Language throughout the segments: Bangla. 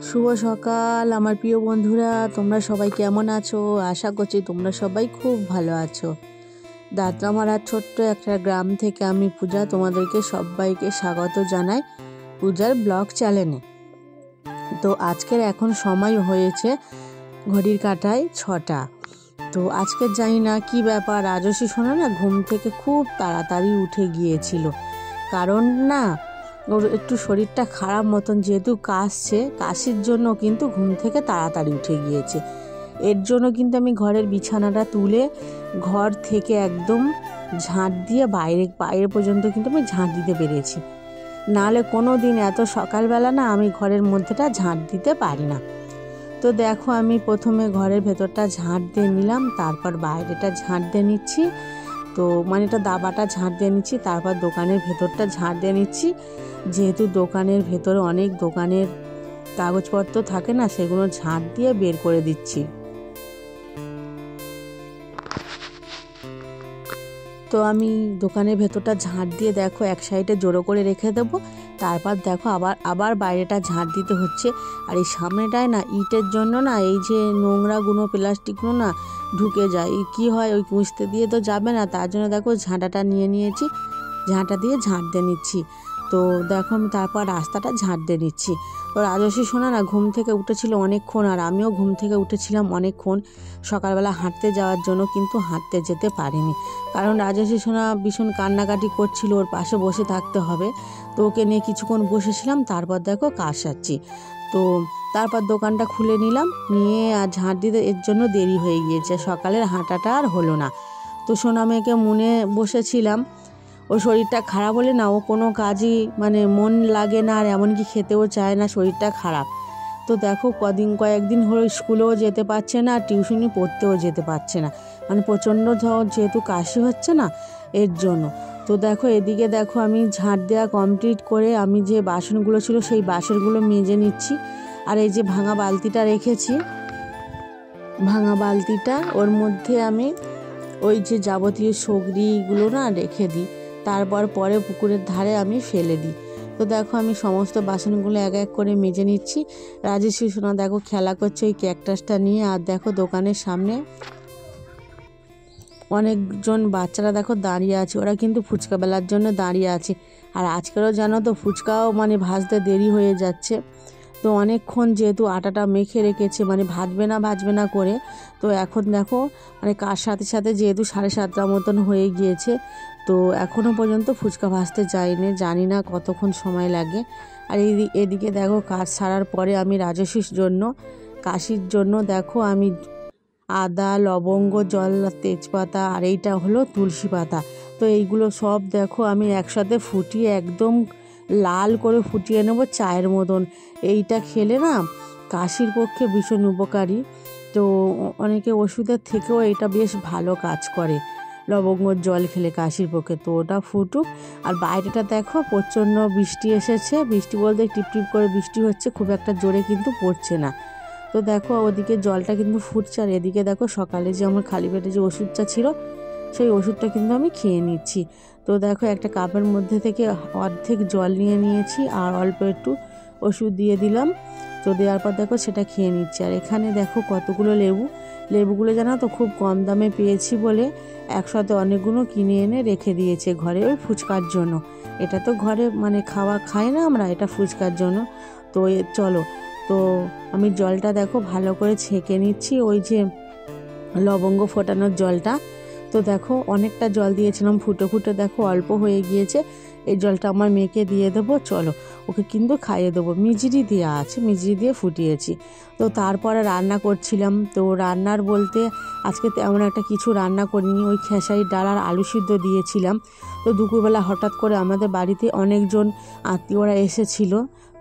শুভ সকাল আমার প্রিয় বন্ধুরা, তোমরা সবাই কেমন আছো? আশা করছি তোমরা সবাই খুব ভালো আছো। দাঁতরামারার ছোট্ট একটা গ্রাম থেকে আমি পূজা তোমাদেরকে সবাইকে স্বাগত জানাই পূজার ব্লগ চ্যানেলে। তো আজকের এখন সময় হয়েছে ঘড়ির কাঁটায় 6টা। তো আজকে জানি না কি ব্যাপার, রাজস্বী সোনা না ঘুম থেকে খুব তাড়াতাড়ি উঠে গিয়েছিল। কারণ না, ওর একটু শরীরটা খারাপ মতন, যেহেতু কাশির জন্য কিন্তু ঘুম থেকে তাড়াতাড়ি উঠে গিয়েছে। এর জন্য কিন্তু আমি ঘরের বিছানাটা তুলে ঘর থেকে একদম ঝাঁট দিয়ে বাইরে পর্যন্ত কিন্তু আমি ঝাঁট দিতে পেরেছি। নাহলে কোনো দিন এত সকালবেলা না আমি ঘরের মধ্যেটা ঝাঁট দিতে পারি না। তো দেখো, আমি প্রথমে ঘরের ভেতরটা ঝাঁট দিয়ে নিলাম, তারপর বাইরেটা ঝাঁট দিয়ে নিচ্ছি। তো এটা দাবাটা ঝাঁট দিয়ে নিচ্ছি, তারপর দোকানের ভেতরটা ঝাঁট দিয়ে নিচ্ছি। যেহেতু দোকানের ভেতরে অনেক দোকানের কাগজপত্র থাকে না, সেগুলো ঝাঁট দিয়ে বের করে দিচ্ছি। তো আমি দোকানের ভেতরটা ঝাঁট দিয়ে দেখো এক সাইডে জড়ো করে রেখে দেবো। তারপর দেখো আবার বাইরেটা ঝাঁট দিতে হচ্ছে। আর এই সামনেটায় না ইটের জন্য না এই যে নোংরাগুলো প্লাস্টিকগুলো না ঢুকে যায়, কি হয় ওই মুছতে দিয়ে তো যাবে না, তার জন্য দেখো ঝাঁটাটা নিয়ে নিয়েছি, ঝাঁটা দিয়ে ঝাঁট দিয়ে নিচ্ছি। তো দেখো আমি তারপর রাস্তাটা ঝাঁট দিয়ে নিচ্ছি। তো রাজস্বী সোনা না ঘুম থেকে উঠেছিল অনেকক্ষণ, আর আমিও ঘুম থেকে উঠেছিলাম অনেকক্ষণ সকালবেলা হাঁটতে যাওয়ার জন্য, কিন্তু হাঁটতে যেতে পারিনি। কারণ রাজস্বী সোনা ভীষণ কান্নাকাটি করছিল, ওর পাশে বসে থাকতে হবে। তো ওকে নিয়ে কিছুক্ষণ বসেছিলাম, তারপর দেখো কাশাচ্ছি। তো তারপর দোকানটা খুলে নিলাম, নিয়ে আর ঝাঁট দিতে এর জন্য দেরি হয়ে গিয়েছে, সকালের হাঁটাটা আর হলো না। তো সোনা মেয়েকে মনে বসেছিলাম, ওর শরীরটা খারাপ হলে না ও কোনো কাজই মন লাগে না, আর এমনকি খেতেও চায় না, শরীরটা খারাপ। তো দেখো কয়েকদিন হলো স্কুলেও যেতে পারছে না, টিউশনি পড়তেও যেতে পারছে না, প্রচণ্ড যেহেতু কাশি হচ্ছে না এর জন্য। তো দেখো এদিকে দেখো আমি ঝাঁট দেওয়া কমপ্লিট করে আমি যে বাসনগুলো ছিল সেই বাসনগুলো মেজে নিচ্ছি। আর এই যে ভাঙা বালতিটা রেখেছি, ভাঙা বালতিটা ওর মধ্যে আমি ওই যে যাবতীয় সগড়িগুলো না রেখে দিই, তারপর পরে পুকুরের ধারে আমি ফেলে দিই। তো দেখো আমি সমস্ত বাসনগুলো এক এক করে মেজে নিচ্ছি। রাজস্বী সোনা দেখো খেলা করছে ওই ক্যাকটাসটা নিয়ে। আর দেখো দোকানের সামনে অনেকজন বাচ্চারা দেখো দাঁড়িয়ে আছে, ওরা কিন্তু ফুচকা বেলার জন্য দাঁড়িয়ে আছে। আর আজকেরও জানো তো ফুচকাও ভাজতে দেরি হয়ে যাচ্ছে। তো অনেকক্ষণ যেহেতু আটাটা মেখে রেখেছে ভাজবে না করে, তো এখন দেখো কার সাথে সাথে যেহেতু 7:30 মতন হয়ে গিয়েছে, তো এখনও পর্যন্ত ফুচকা ভাজতে যায়নি, জানি না কতক্ষণ সময় লাগে। আর এদিকে দেখো কাজ সারার পরে আমি রাজস্বীর জন্য কাশির জন্য দেখো আমি আদা, লবঙ্গ, জল, তেজপাতা, আর এইটা হলো তুলসী পাতা, তো এইগুলো সব দেখো আমি একসাথে ফুটিয়ে একদম লাল করে ফুটিয়ে নেব চায়ের মতন। এইটা খেলে না কাশির পক্ষে ভীষণ উপকারী। তো অনেকে ওষুধের থেকেও এটা বেশ ভালো কাজ করে, লবঙ্গর জল খেলে কাশির পক্ষে। তো ওটা ফুটুক। আর বাইরেটা দেখো প্রচণ্ড বৃষ্টি এসেছে, বৃষ্টি বলতে টিপটিপ করে বৃষ্টি হচ্ছে, খুব একটা জোরে কিন্তু পড়ছে না। তো দেখো ওদিকে জলটা কিন্তু ফুটছে, আর এদিকে দেখো সকালে যে আমার খালি পেটে যে ওষুধটা ছিল সেই ওষুধটা কিন্তু আমি খেয়ে নিচ্ছি। তো দেখো একটা কাপের মধ্যে থেকে অর্ধেক জল নিয়ে নিয়েছি, আর অল্প একটু ওষুধ দিয়ে দিলাম। তো দেওয়ার পর দেখো সেটা খেয়ে নিচ্ছি। আর এখানে দেখো কতগুলো লেবুগুলো জানো তো খুব কম দামে পেয়েছি বলে একসাথে অনেকগুলো কিনে এনে রেখে দিয়েছে ঘরে ওই ফুচকার জন্য। এটা তো ঘরে খাই না আমরা, এটা ফুচকার জন্য। তো চলো, তো আমি জলটা দেখো ভালো করে ছেঁকে নিচ্ছি, ওই যে লবঙ্গ ফোটানোর জলটা। তো দেখো অনেকটা জল দিয়েছিলাম, ফুটে দেখো অল্প হয়ে গিয়েছে। এই জলটা আমার মেয়েকে দিয়ে দেবো, চলো ওকে কিন্তু খাইয়ে দেবো। মিজরি দেওয়া আছে, মিজরি দিয়ে ফুটিয়েছি। তো তারপরে রান্না করছিলাম। তো রান্নার বলতে আজকে তেমন একটা কিছু রান্না করিনি, ওই খেসারির ডাল আর আলু সিদ্ধ দিয়েছিলাম। তো দুপুরবেলা হঠাৎ করে আমাদের বাড়িতে অনেকজন আত্মীয়রা এসেছিল।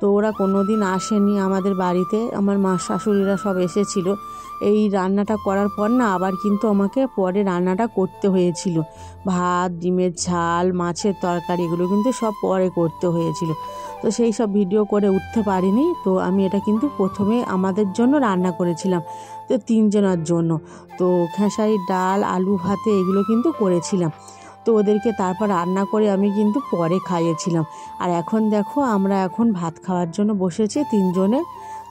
তো ওরা কোনো দিন আসেনি আমাদের বাড়িতে, আমার মা শাশুড়িরা সব এসেছিল। এই রান্নাটা করার পর না আবার কিন্তু আমাকে পরে রান্নাটা করতে হয়েছিল, ভাত, ডিমের ঝাল, মাছের তরকারি, এগুলো কিন্তু সব পরে করতে হয়েছিল। তো সেই সব ভিডিও করে উঠতে পারিনি। তো আমি এটা কিন্তু প্রথমে আমাদের জন্য রান্না করেছিলাম, তো 3 জনের জন্য। তো খেসারির ডাল, আলু ভাতে এগুলো কিন্তু করেছিলাম। তো ওদেরকে তারপর রান্না করে আমি কিন্তু পরে খাইয়েছিলাম। আর এখন দেখো আমরা এখন ভাত খাওয়ার জন্য বসেছি 3 জনে।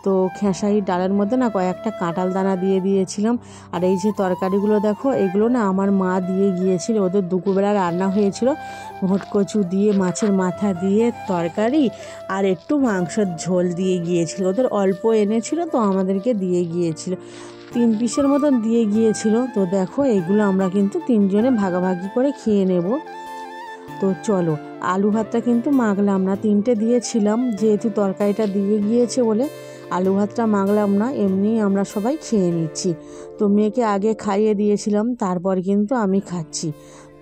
তো খেসারি ডালের মধ্যে না কয়েকটা কাঁঠাল দানা দিয়ে দিয়েছিলাম। আর এই যে তরকারিগুলো দেখো, এগুলো না আমার মা দিয়ে গিয়েছিল, ওদের দুপুরবেলা রান্না হয়েছিল ভোট কচু দিয়ে, মাছের মাথা দিয়ে তরকারি আর একটু মাংসের ঝোল দিয়ে গিয়েছিল। ওদের অল্প এনেছিল তো আমাদেরকে দিয়ে গিয়েছিল, 3 পিসের মতন দিয়ে গিয়েছিল। তো দেখো এগুলো আমরা কিন্তু 3 জনে ভাগাভাগি করে খেয়ে নেব। তো চলো, আলু ভাতটা কিন্তু মাখলাম না, 3টে দিয়েছিলাম, যেহেতু তরকারিটা দিয়ে গিয়েছে বলে আলু ভাতটা মাখলাম না, এমনি আমরা সবাই খেয়ে নিচ্ছি। তো মেয়েকে আগে খাইয়ে দিয়েছিলাম, তারপর কিন্তু আমি খাচ্ছি।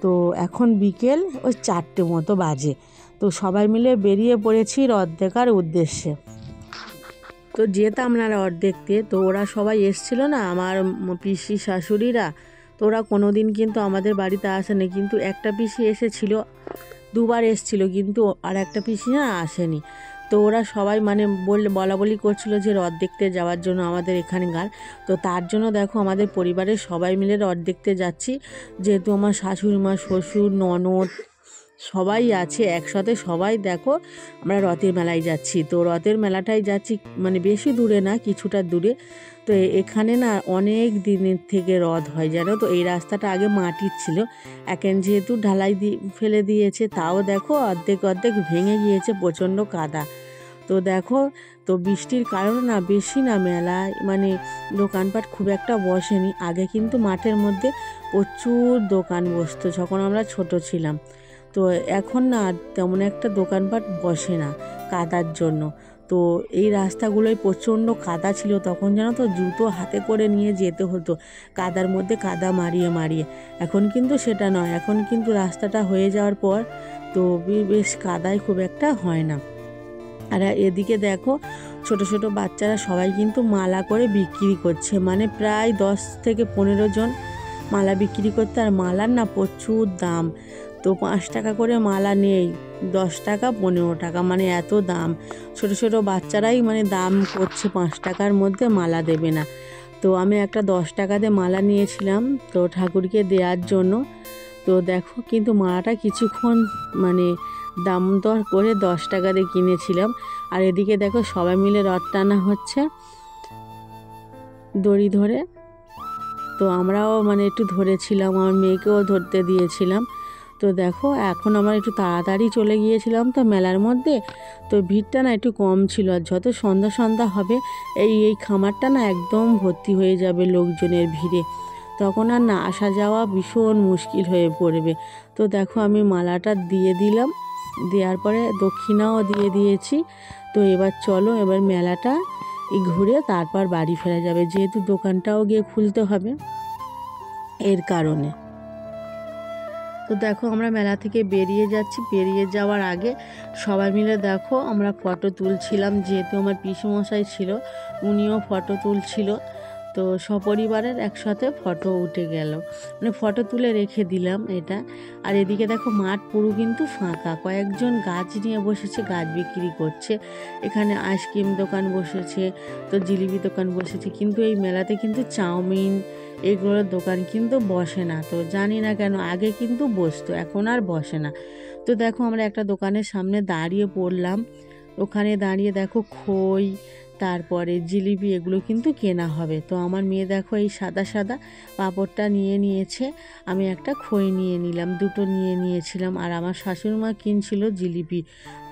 তো এখন বিকেল ওই 4টে মতো বাজে। তো সবাই মিলে বেরিয়ে পড়েছি রথ দেখার উদ্দেশ্যে। তো যেতাম না রথ দেখতে, তো ওরা সবাই এসছিল না, আমার পিসি শাশুড়িরা। তো ওরা কোনো দিন কিন্তু আমাদের বাড়িতে আসেনি, কিন্তু একটা পিসি এসেছিল, 2বার এসেছিল, কিন্তু আর একটা পিসি না আসেনি। তো ওরা সবাই মানে বলা বলি করছিল যে রথ দেখতে যাওয়ার জন্য আমাদের এখানকার। তো তার জন্য দেখো আমাদের পরিবারের সবাই মিলে রথ দেখতে যাচ্ছি, যেহেতু আমার শাশুড়ি মা, শ্বশুর, ননদ সবাই আছে একসাথে, সবাই দেখো আমরা রথের মেলায় যাচ্ছি। তো রথের মেলাটাই যাচ্ছি, মানে বেশি দূরে না, কিছুটা দূরে। তো এখানে না অনেক দিনের থেকে রথ হয় জানো তো। এই রাস্তাটা আগে মাটির ছিল, এখন যেহেতু ঢালাই ফেলে দিয়েছে, তাও দেখো অর্ধেক অর্ধেক ভেঙে গিয়েছে, প্রচণ্ড কাদা। তো দেখো, তো বৃষ্টির কারণে না বেশি না মেলায় মানে দোকানপাট খুব একটা বসেনি। আগে কিন্তু মাঠের মধ্যে প্রচুর দোকান বসতো যখন আমরা ছোট ছিলাম। তো এখন না তেমন একটা দোকানপাট বসে না কাদার জন্য। তো এই রাস্তাগুলোয় প্রচণ্ড কাদা ছিল তখন, জানো তো, জুতো হাতে করে নিয়ে যেতে হতো কাদার মধ্যে, কাদা মারিয়ে মারিয়ে। এখন কিন্তু সেটা নয়, এখন কিন্তু রাস্তাটা হয়ে যাওয়ার পর তো বেশ কাদায় খুব একটা হয় না। আর এদিকে দেখো ছোট ছোট বাচ্চারা সবাই কিন্তু মালা করে বিক্রি করছে, মানে প্রায় 10 থেকে 15 জন মালা বিক্রি করতে। আর মালার না প্রচুর দাম, তো 5 টাকা করে মালা নেই, 10 টাকা 15 টাকা, মানে এত দাম। ছোট ছোট বাচ্চারাই মানে দাম করছে, 5 টাকার মধ্যে মালা দেবে না। তো আমি একটা 10 টাকাতে মালা নিয়েছিলাম তো ঠাকুরকে দেওয়ার জন্য। তো দেখো কিন্তু মালাটা কিছুক্ষণ মানে দাম দর করে 10 টাকা দিয়ে কিনেছিলাম। আর এদিকে দেখো সবাই মিলে রথ টানা হচ্ছে দড়ি ধরে। তো আমরাও মানে একটু ধরেছিলাম, আমার মেয়েকেও ধরতে দিয়েছিলাম। তো দেখো এখন আমরা একটু তাড়াতাড়ি চলে গিয়েছিলাম তো মেলার মধ্যে, তো ভিড়টা না একটু কম ছিল। আর যত সন্ধ্যা সন্ধ্যা হবে এই খামারটা না একদম ভর্তি হয়ে যাবে লোকজনের ভিড়ে, তখন আর না আসা যাওয়া ভীষণ মুশকিল হয়ে পড়বে। তো দেখো আমি মালাটা দিয়ে দিলাম, দেওয়ার পরে দক্ষিণাও দিয়ে দিয়েছি। তো এবার চলো, এবার মেলাটা ঘুরে তারপর বাড়ি ফেরা যাবে, যেহেতু দোকানটাও গিয়ে খুলতে হবে এর কারণে। তো দেখো আমরা মেলা থেকে বেরিয়ে যাচ্ছি, বেরিয়ে যাওয়ার আগে সবাই মিলে দেখো আমরা ফটো তুলছিলাম, যেহেতু আমার পিসেমশাই ছিল উনিও ফটো তুলছিল। তো সপরিবারের একসাথে ফটো উঠে গেল, মানে ফটো তুলে রেখে দিলাম এটা। আর এদিকে দেখো মাঠ পুরো কিন্তু ফাঁকা, কয়েকজন গাছ নিয়ে বসেছে, গাছ বিক্রি করছে। এখানে আইসক্রিম দোকান বসেছে, তো জিলিপি দোকান বসেছে, কিন্তু এই মেলাতে কিন্তু চাউমিন এগুলোর দোকান কিন্তু বসে না। তো জানি না কেন, আগে কিন্তু বসতো, এখন আর বসে না। তো দেখো আমরা একটা দোকানের সামনে দাঁড়িয়ে পড়লাম, ওখানে দাঁড়িয়ে দেখো খই তারপরে জিলিপি এগুলো কিন্তু কেনা হবে। তো আমার মেয়ে দেখো এই সাদা সাদা পাঁপড়টা নিয়ে নিয়েছে, আমি একটা খই নিয়ে নিলাম, দুটো নিয়ে নিয়েছিলাম। আর আমার শাশুড়িমা কিনছিল জিলিপি।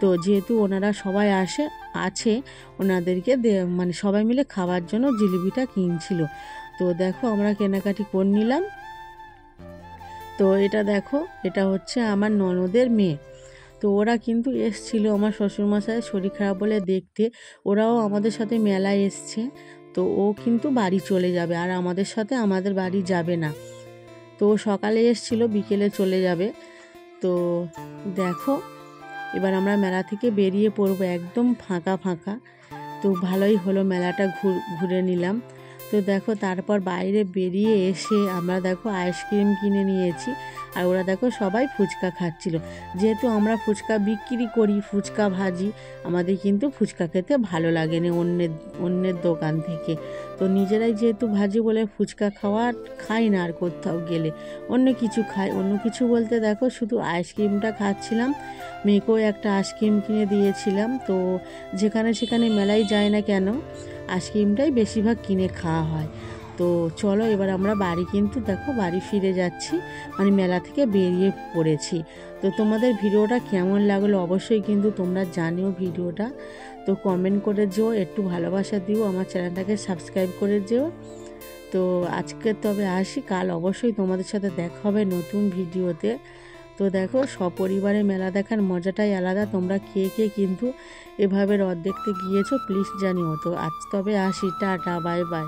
তো যেহেতু ওনারা সবাই আছে ওনাদেরকে মানে সবাই মিলে খাওয়ার জন্য জিলিপিটা কিনছিল। তো দেখো আমরা কেনাকাটি করে নিলাম। তো এটা দেখো, এটা হচ্ছে আমার ননদের মেয়ে। তো ওরা কিন্তু এসছিল আমার শ্বশুরমশাইয়ের শরীর খারাপ বলে দেখতে, ওরাও আমাদের সাথে মেলায় এসছে। তো ও কিন্তু বাড়ি চলে যাবে, আর আমাদের সাথে আমাদের বাড়ি যাবে না। তো সকালে এসছিল, বিকেলে চলে যাবে। তো দেখো এবার আমরা মেলা থেকে বেরিয়ে পড়বো, একদম ফাঁকা ফাঁকা। তো ভালোই হলো, মেলাটা ঘুরে নিলাম। তো দেখো তারপর বাইরে বেরিয়ে এসে আমরা দেখো আইসক্রিম কিনে নিয়েছি, আর ওরা দেখো সবাই ফুচকা খাচ্ছিল। যেহেতু আমরা ফুচকা বিক্রি করি, ফুচকা ভাজি, আমাদের কিন্তু ফুচকা খেতে ভালো লাগেনি অন্যের দোকান থেকে। তো নিজেরাই যেহেতু ভাজি বলে ফুচকা খাই না, আর কোথাও গেলে অন্য কিছু খাই। অন্য কিছু বলতে দেখো শুধু আইসক্রিমটা খাচ্ছিলাম, মেয়েকেও একটা আইসক্রিম কিনে দিয়েছিলাম। তো যেখানে সেখানে মেলায় যায় না কেন, আইসক্রিমটাই বেশিরভাগ কিনে খাওয়া হয়। তো চলো এবার আমরা বাড়ি কিন্তু দেখো বাড়ি ফিরে যাচ্ছি, মানে মেলা থেকে বেরিয়ে পড়েছি। তো তোমাদের ভিডিওটা কেমন লাগলো অবশ্যই কিন্তু তোমরা জানিও ভিডিওটা। তো কমেন্ট করে যেও, একটু ভালোবাসা দিও, আমার চ্যানেলটাকে সাবস্ক্রাইব করে যেও। তো আজকে তবে আসি, কাল অবশ্যই তোমাদের সাথে দেখা হবে নতুন ভিডিওতে। তো দেখো সপরিবারে মেলা দেখার মজাটাই আলাদা। তোমরা কে কে কিন্তু এভাবে রথ দেখতে গিয়েছো প্লিজ জানিও। তো আজ তবে আসি, টাটা, বাই বাই।